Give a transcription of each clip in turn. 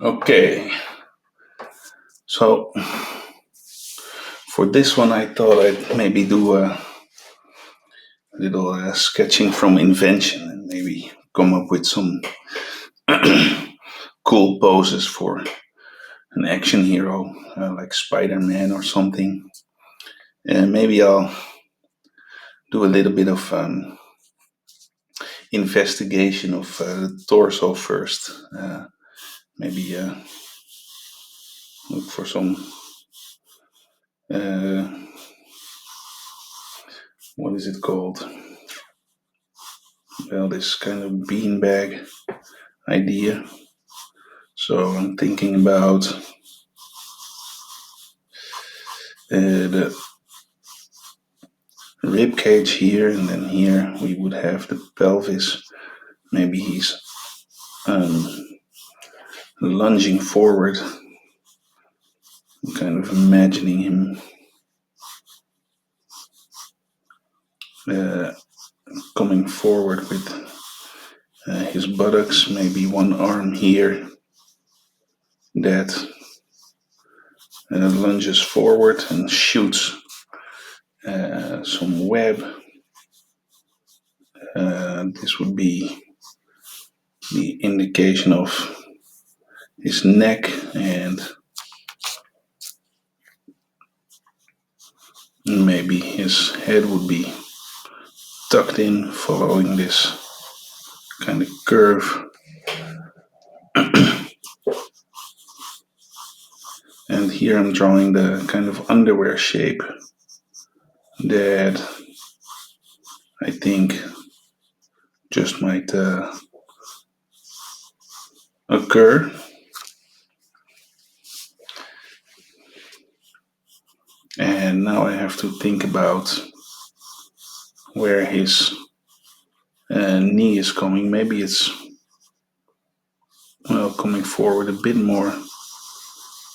Okay, so for this one, I thought I'd maybe do a little sketching from invention and maybe come up with some cool poses for an action hero like Spider-Man or something. And maybe I'll do a little bit of investigation of the torso first. Maybe look for some uh, what is it called? Well, this kind of beanbag idea. So I'm thinking about the rib cage here, and then here we would have the pelvis. Maybe he's um, lunging forward. I'm kind of imagining him uh, coming forward with his buttocks, maybe one arm here that lunges forward and shoots some web. This would be the indication of his neck, and maybe his head would be tucked in following this kind of curve. And here I'm drawing the kind of underwear shape that I think just might occur. And now I have to think about where his knee is coming. Maybe it's coming forward a bit more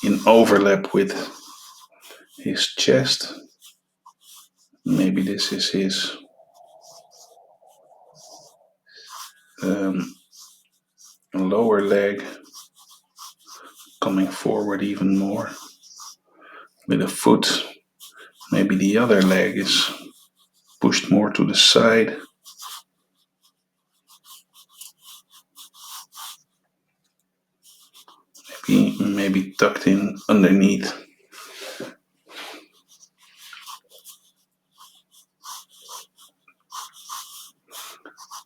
in overlap with his chest. Maybe this is his lower leg coming forward even more with a foot. Maybe the other leg is pushed more to the side. Maybe tucked in underneath.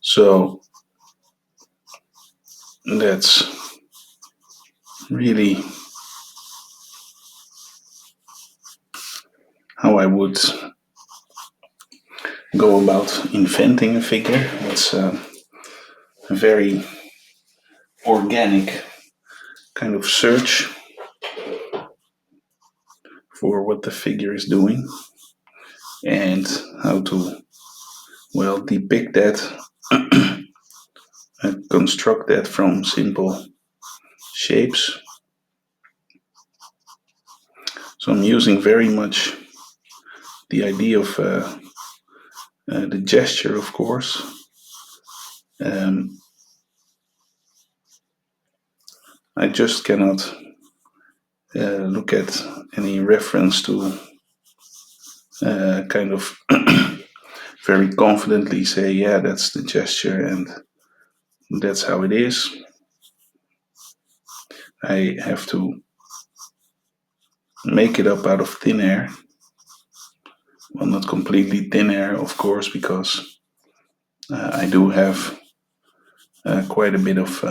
So that's really how I would go about inventing a figure. It's a very organic kind of search for what the figure is doing and how to depict that and construct that from simple shapes. So I'm using very much the idea of the gesture, of course. I just cannot look at any reference to kind of very confidently say, yeah, that's the gesture and that's how it is. I have to make it up out of thin air. Well, not completely thin air, of course, because I do have quite a bit of,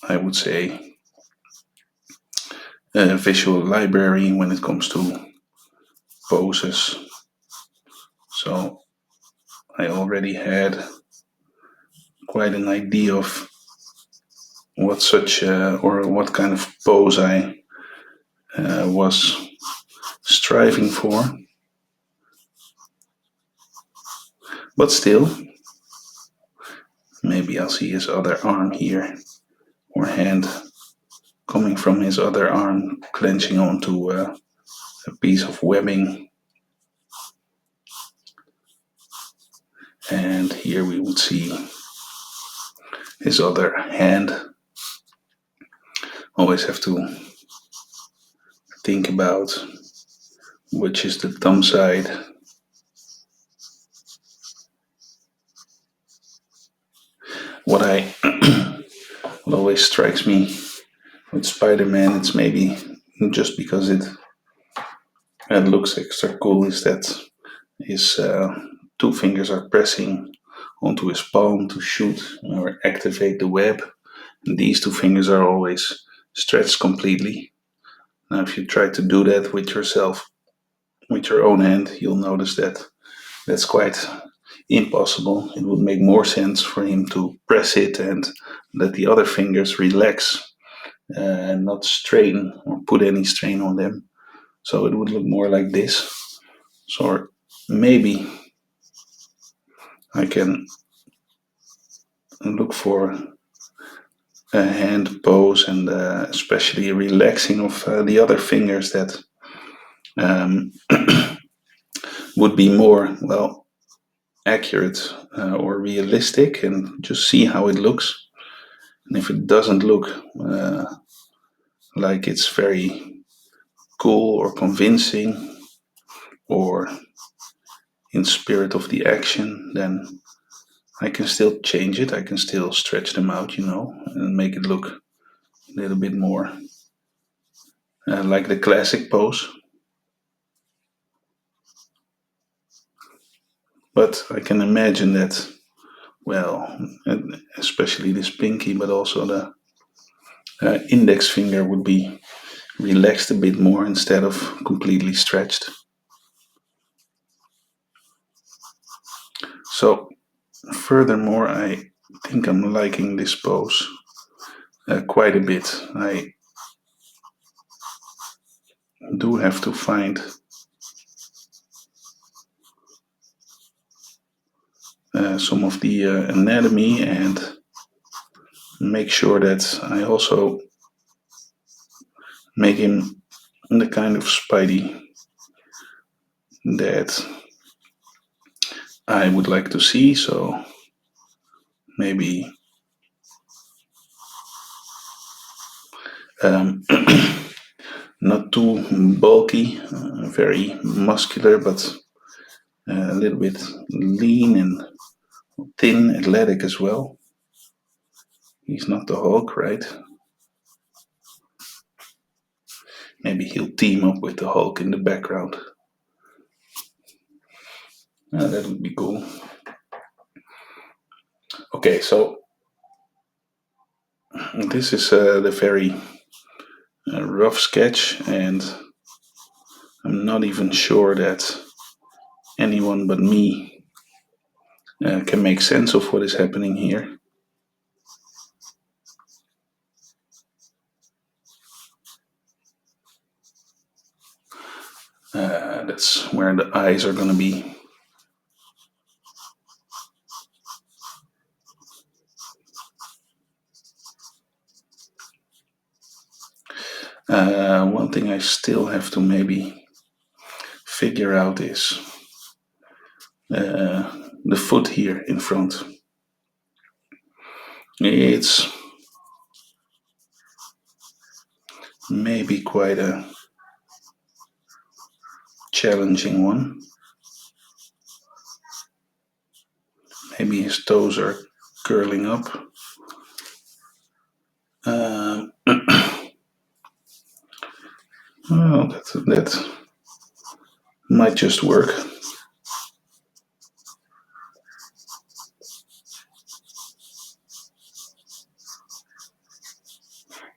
I would say, visual library when it comes to poses. So I already had quite an idea of what such or what kind of pose I was striving for. But still, maybe I'll see his other arm here, or hand coming from his other arm, clenching onto a piece of webbing. And here we would see his other hand always have to think about which is the thumb side. What I what always strikes me with Spider-Man, it's maybe just because it looks extra cool, is that his two fingers are pressing onto his palm to shoot or activate the web. And these two fingers are always stretched completely. Now, if you try to do that with yourself, with your own hand, you'll notice that that's quite impossible. It would make more sense for him to press it and let the other fingers relax and not strain or put any strain on them. So it would look more like this. So maybe I can look for a hand pose and especially relaxing of the other fingers that um, would be more, well, accurate or realistic, and just see how it looks. And if it doesn't look like it's very cool or convincing or in spirit of the action, then I can still change it. I can still stretch them out, and make it look a little bit more like the classic pose. But I can imagine that, well, especially this pinky, but also the index finger would be relaxed a bit more instead of completely stretched. So, furthermore, I think I'm liking this pose quite a bit. I do have to find some of the anatomy and make sure that I also make him the kind of Spidey that I would like to see. So maybe um, not too bulky, very muscular, but a little bit lean and thin, athletic as well. He's not the Hulk, right? Maybe he'll team up with the Hulk in the background. That would be cool. Okay, so this is the very rough sketch, and I'm not even sure that anyone but me can make sense of what is happening here. That's where the eyes are going to be. One thing I still have to maybe figure out is the foot here in front. It's maybe quite a challenging one. Maybe his toes are curling up. Well, that might just work.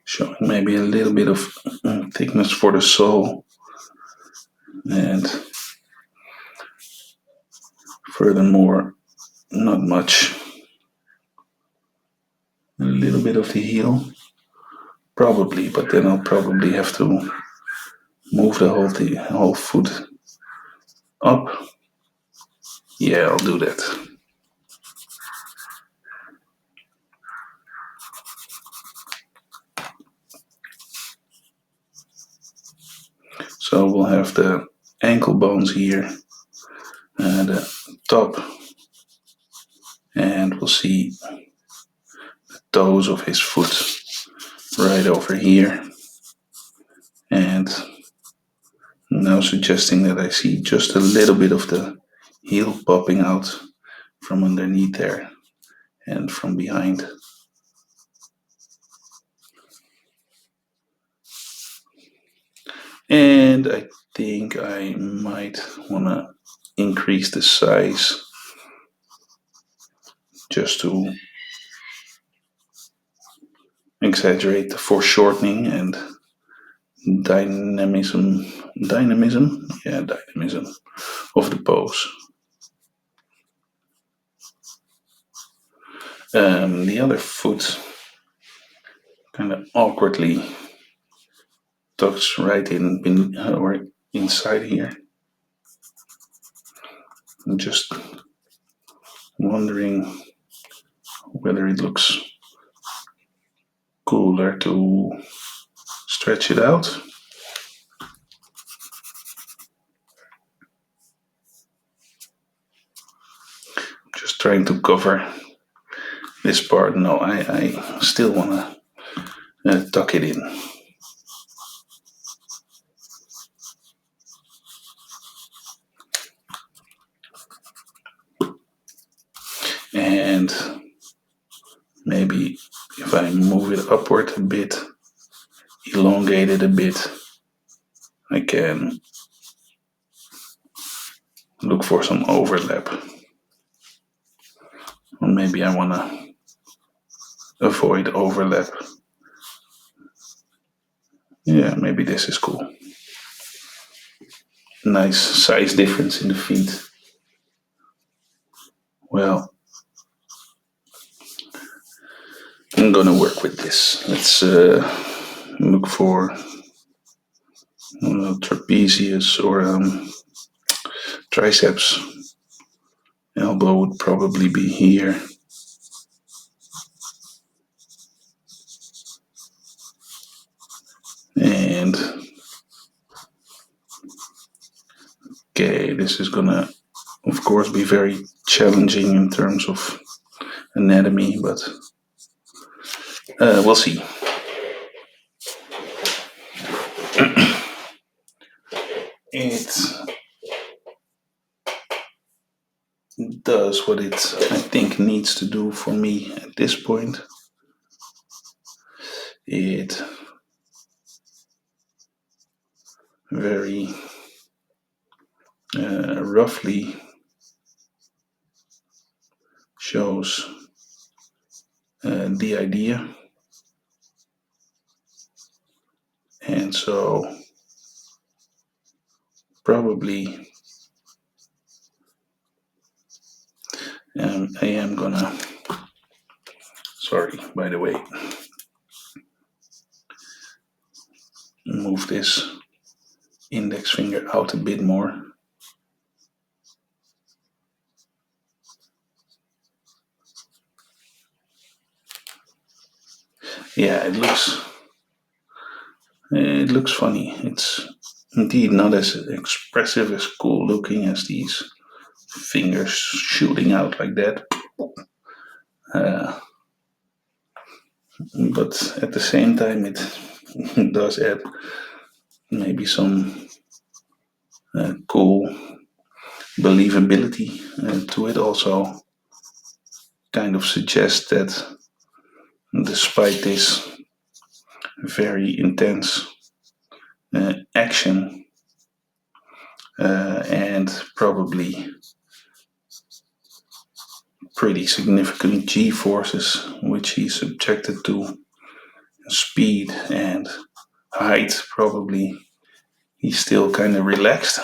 Showing maybe a little bit of thickness for the sole. And furthermore, not much. A little bit of the heel. Probably, but then I'll probably have to move the whole foot up. Yeah, I'll do that. So we'll have the ankle bones here, the top, and we'll see the toes of his foot right over here, and now suggesting that I see just a little bit of the heel popping out from underneath there and from behind. And I think I might want to increase the size just to exaggerate the foreshortening and dynamism of the pose. The other foot kind of awkwardly tucks right in or inside here. I'm just wondering whether it looks cooler to stretch it out. Just trying to cover this part. No, I still want to tuck it in. And maybe if I move it upward a bit, elongate it a bit, I can look for some overlap. Or maybe I want to avoid overlap. Yeah, maybe this is cool. Nice size difference in the feet. Well, I'm gonna work with this. Let's look for trapezius or triceps. Elbow would probably be here. And okay, this is gonna, of course, be very challenging in terms of anatomy, but we'll see. It does what it, I think, needs to do for me at this point. It very roughly shows the idea, and so probably I am gonna, sorry, by the way, move this index finger out a bit more. Yeah, it looks funny. It's indeed not as expressive, as cool looking as these fingers shooting out like that. But at the same time, it does add maybe some cool believability to it. Also, kind of suggests that despite this very intense action and probably pretty significant G forces which he's subjected to, speed and height, probably he's still kind of relaxed.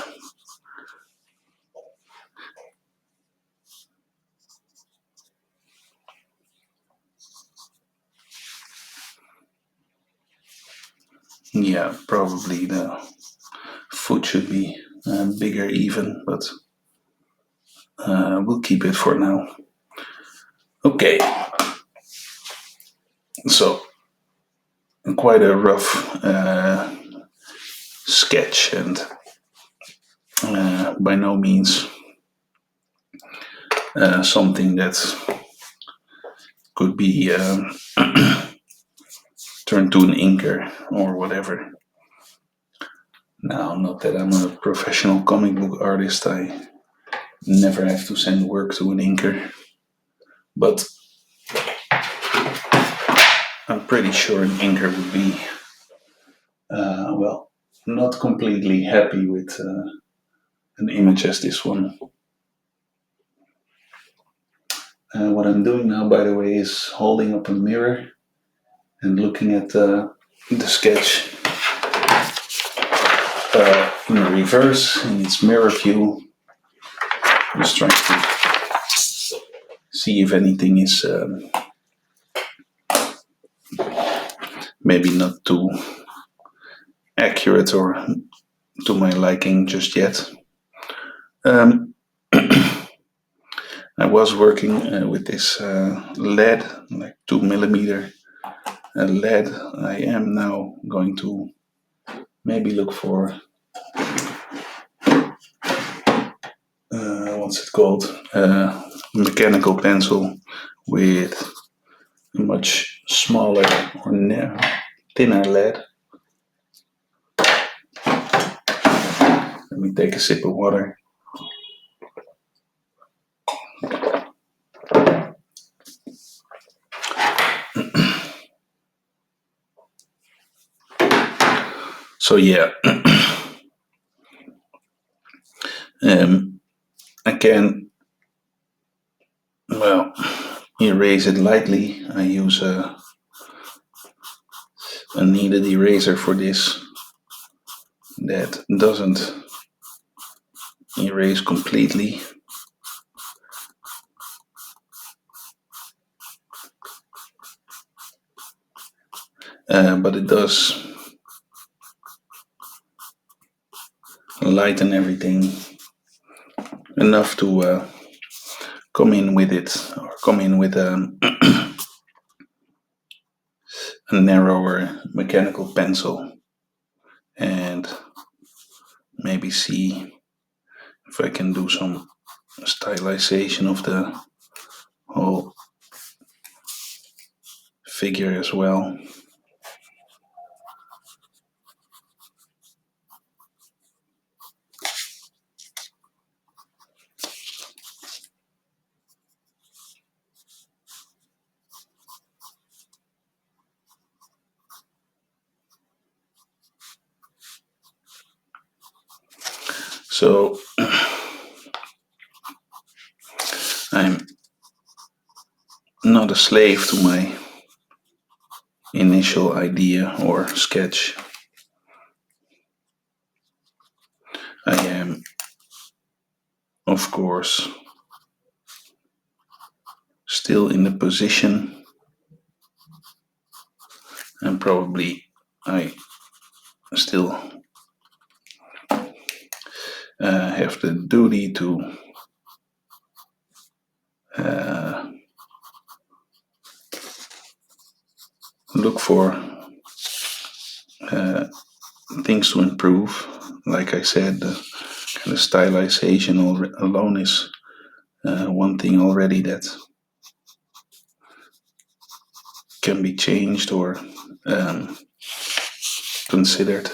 Yeah, probably the foot should be bigger even, but we'll keep it for now. Okay, so quite a rough sketch, and by no means something that could be turn to an inker or whatever. Now, not that I'm a professional comic book artist, I never have to send work to an inker, but I'm pretty sure an inker would be, not completely happy with an image as this one. What I'm doing now, by the way, is holding up a mirror and looking at the sketch in reverse in its mirror view. Just trying to see if anything is maybe not too accurate or to my liking just yet. I was working with this lead, like 2mm lead. I am now going to maybe look for what's it called? Mechanical pencil with a much smaller or thinner lead. Let me take a sip of water. So yeah, I can, erase it lightly. I use a kneaded eraser for this that doesn't erase completely. But it does lighten everything enough to come in with it, or come in with a narrower mechanical pencil, and maybe see if I can do some stylization of the whole figure as well. So I'm not a slave to my initial idea or sketch. I am, of course, still in the position, and probably I still have the duty to look for things to improve. Like I said, the kind of stylization alone is one thing already that can be changed or considered.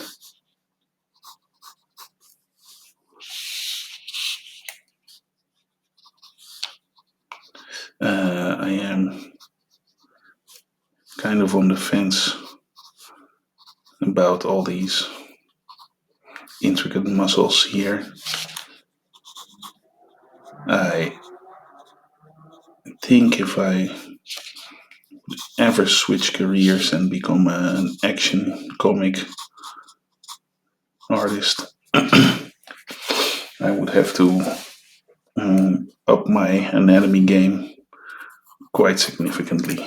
I am kind of on the fence about all these intricate muscles here. I think if I ever switch careers and become an action comic artist, I would have to up my anatomy game quite significantly.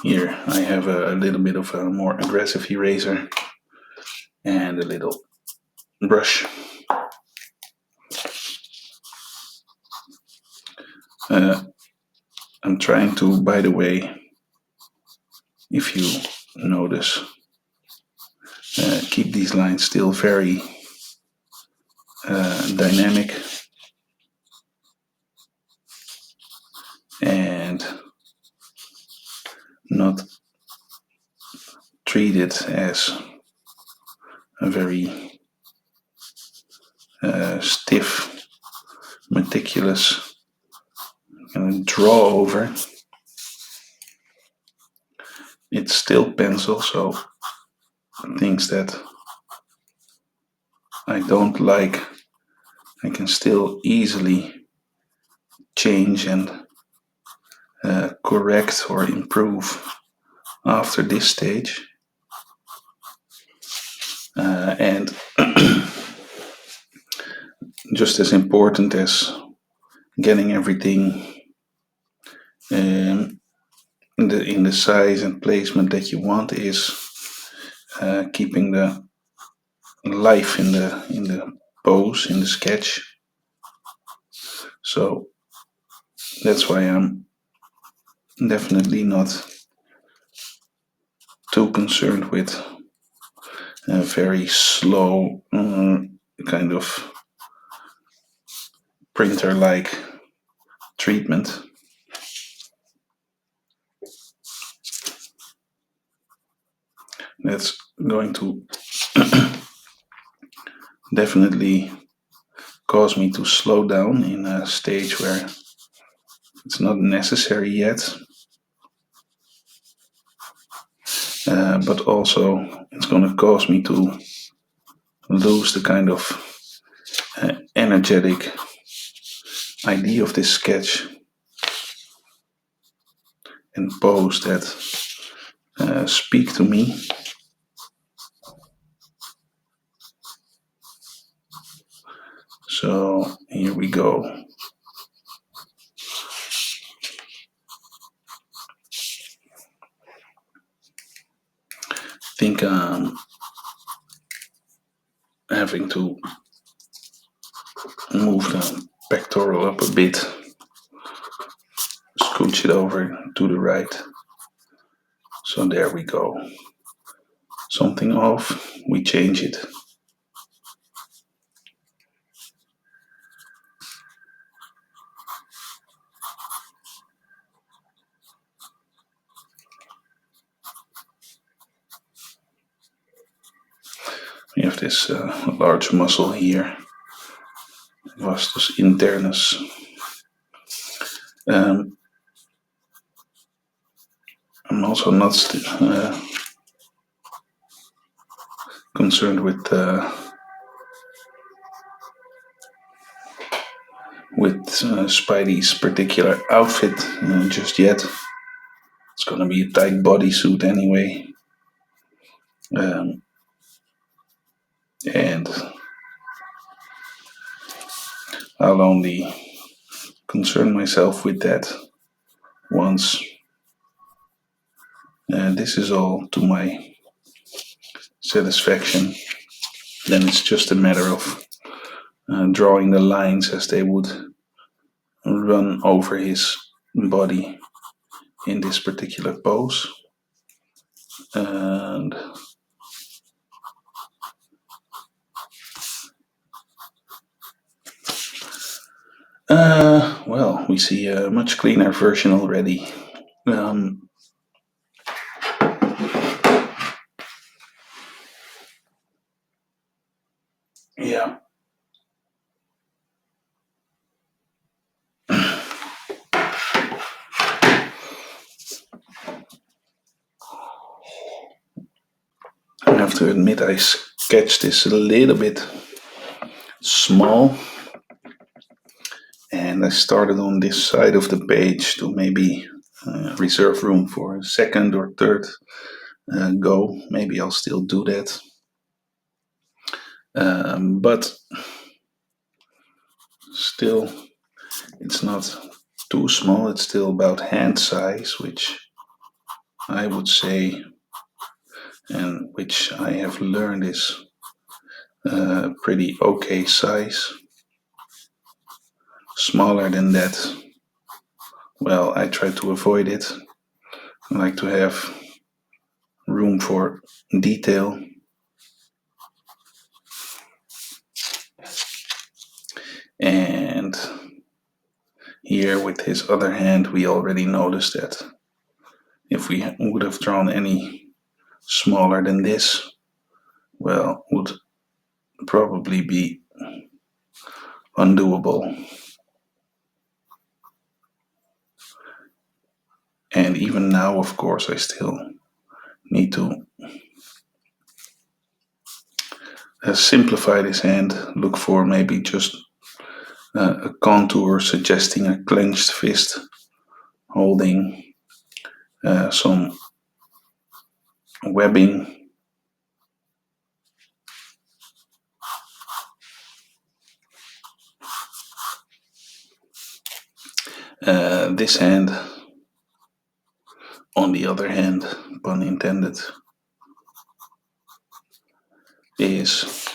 Here I have a little bit of a more aggressive eraser and a little brush. I'm trying to, by the way, if you notice, keep these lines still very dynamic treat it as a very stiff, meticulous draw over. It's still pencil, so things that I don't like, I can still easily change and correct or improve after this stage. And just as important as getting everything in the size and placement that you want is keeping the life in the pose, in the sketch. So that's why I'm definitely not too concerned with a very slow kind of printer-like treatment. That's going to definitely cause me to slow down in a stage where it's not necessary yet. But also it's going to cause me to lose the kind of energetic idea of this sketch and pose that speak to me. So here we go. I think I'm having to move the pectoral up a bit, scooch it over to the right. So there we go. Something off, we change it. We have this large muscle here, vastus internus. I'm also not concerned with Spidey's particular outfit just yet. It's gonna be a tight bodysuit anyway. And I'll only concern myself with that once this is all to my satisfaction. Then it's just a matter of drawing the lines as they would run over his body in this particular pose. And well, we see a much cleaner version already. Yeah. I have to admit, I sketched this a little bit small, and I started on this side of the page to maybe reserve room for a second or third go. Maybe I'll still do that. But still, it's not too small. It's still about hand size, which I would say, and which I have learned is pretty okay size. Smaller than that, well, I try to avoid it. I like to have room for detail. And here with his other hand, we already noticed that if we would have drawn any smaller than this, well, would probably be undoable. And even now, of course, I still need to simplify this hand, look for maybe just a contour suggesting a clenched fist holding some webbing. This hand, on the other hand, pun intended, is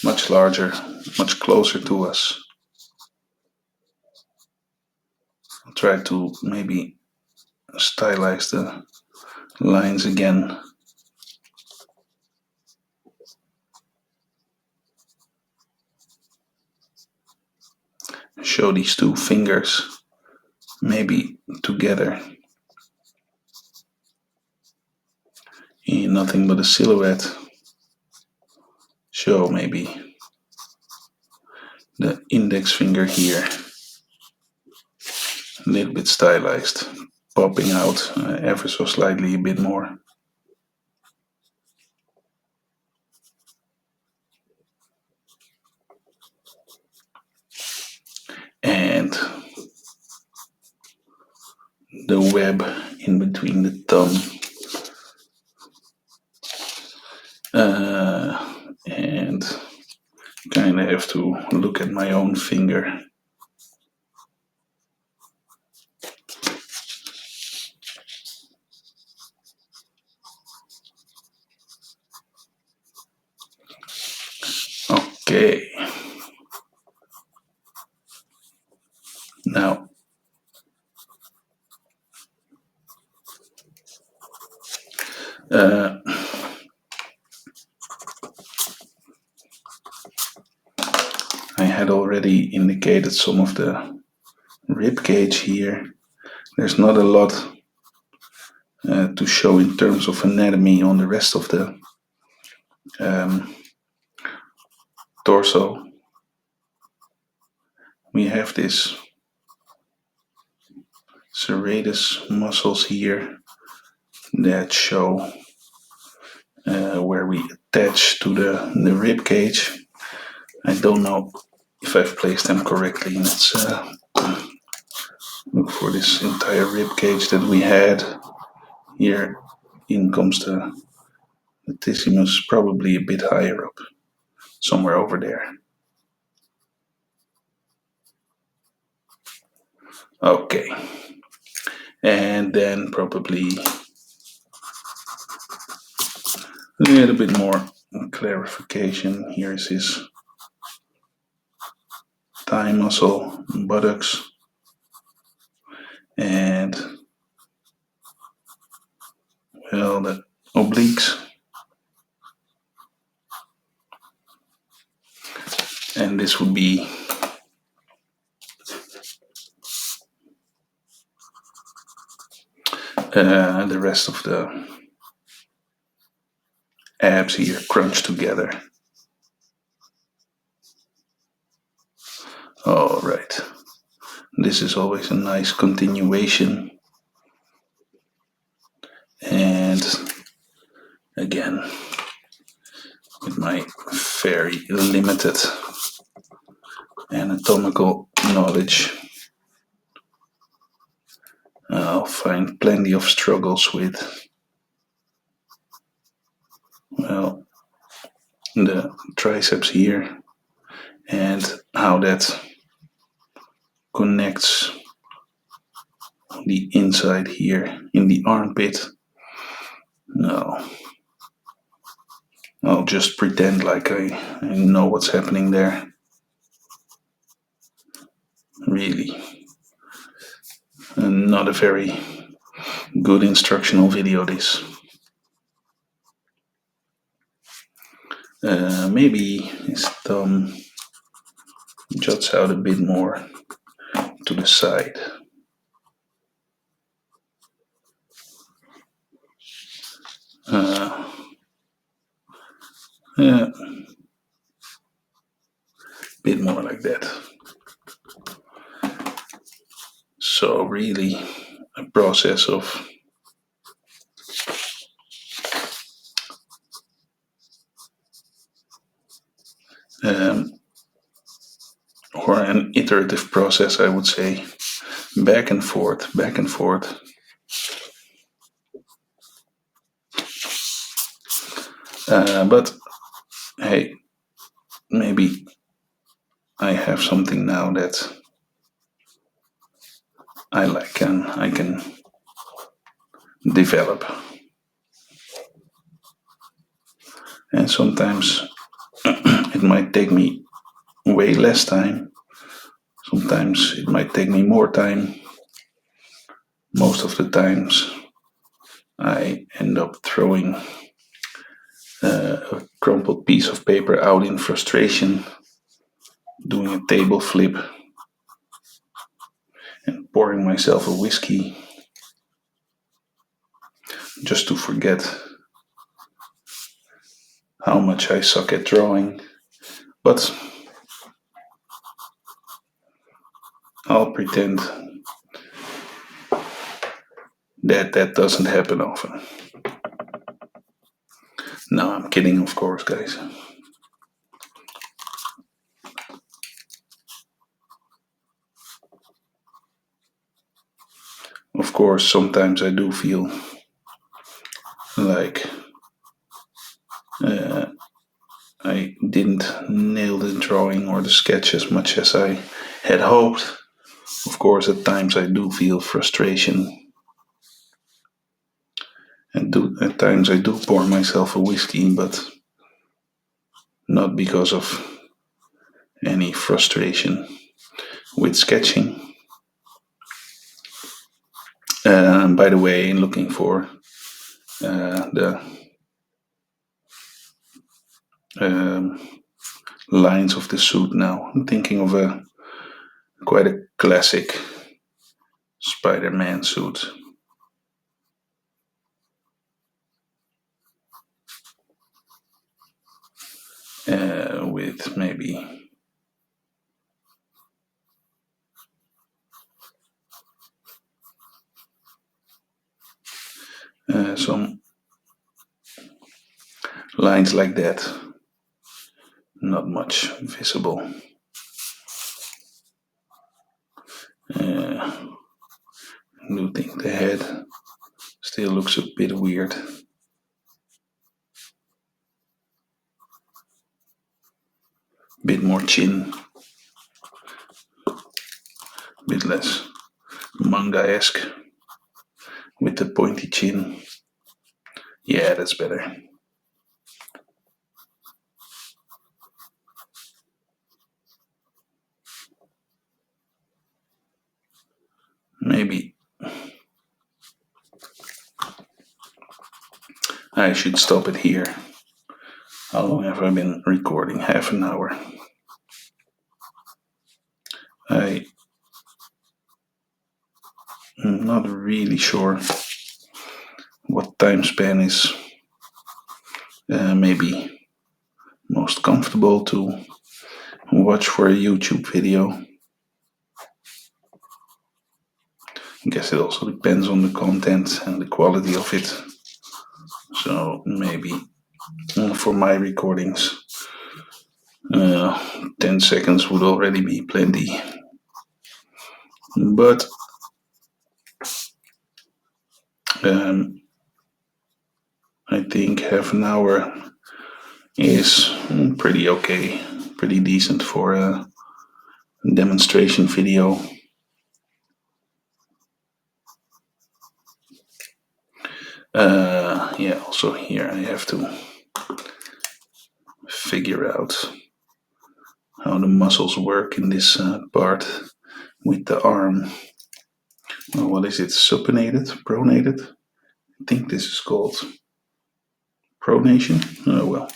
much larger, much closer to us. I'll try to maybe stylize the lines again. Show these two fingers maybe together in nothing but a silhouette. Show maybe the index finger here, a little bit stylized, popping out ever so slightly a bit more. And the web in between the thumb and kind of have to look at my own finger. Okay. Now, I had already indicated some of the rib cage here. There's not a lot to show in terms of anatomy on the rest of the torso. We have this serratus muscles here that show where we attach to the rib cage. I don't know if I've placed them correctly. Let's look for this entire rib cage that we had. Here in comes the latissimus, probably a bit higher up, somewhere over there. Okay. And then probably a little bit more clarification. Here's his thigh muscle, buttocks, and well, the obliques. And this would be the rest of the abs here crunched together. All right. This is always a nice continuation. And again, with my very limited anatomical knowledge, I'll find plenty of struggles with, well, the triceps here and how that connects the inside here in the armpit. No, I'll just pretend like I know what's happening there. Really, not a very good instructional video, this. Maybe his thumb juts out a bit more to the side. Yeah, bit more like that. So really a process of um, or an iterative process, I would say, back and forth, back and forth. But hey, maybe I have something now that I like and I can develop. And sometimes it might take me way less time. Sometimes it might take me more time. Most of the times I end up throwing a crumpled piece of paper out in frustration, doing a table flip, and pouring myself a whiskey just to forget how much I suck at drawing. But I'll pretend that that doesn't happen often. No, I'm kidding, of course, guys. Of course, sometimes I do feel like I didn't nail the drawing or the sketch as much as I had hoped. Of course, at times I do feel frustration, and at times I do pour myself a whiskey, but not because of any frustration with sketching. By the way, looking for the um, lines of the suit now. I'm thinking of a quite a classic Spider-Man suit. With maybe some lines like that. Not much visible. I do think the head still looks a bit weird. Bit more chin. Bit less manga-esque with the pointy chin. Yeah, that's better. Maybe I should stop it here. How long have I been recording? Half an hour. I'm not really sure what time span is maybe most comfortable to watch for a YouTube video. I guess it also depends on the content and the quality of it. So maybe for my recordings, 10 seconds would already be plenty. But I think half an hour is pretty okay, pretty decent for a demonstration video. Yeah, also here I have to figure out how the muscles work in this part with the arm. Well, what is it? Supinated? Pronated? I think this is called pronation. Oh well.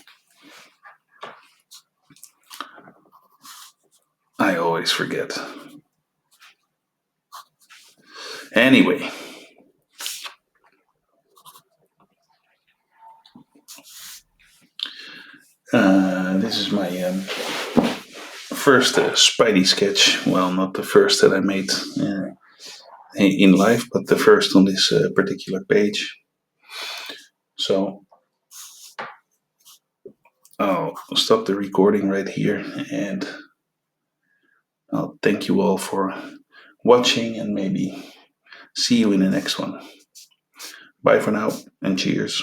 I always forget. Anyway. This is my first Spidey sketch. Well, not the first that I made in life, but the first on this particular page. So I'll stop the recording right here, and I'll thank you all for watching, and maybe see you in the next one. Bye for now, and cheers.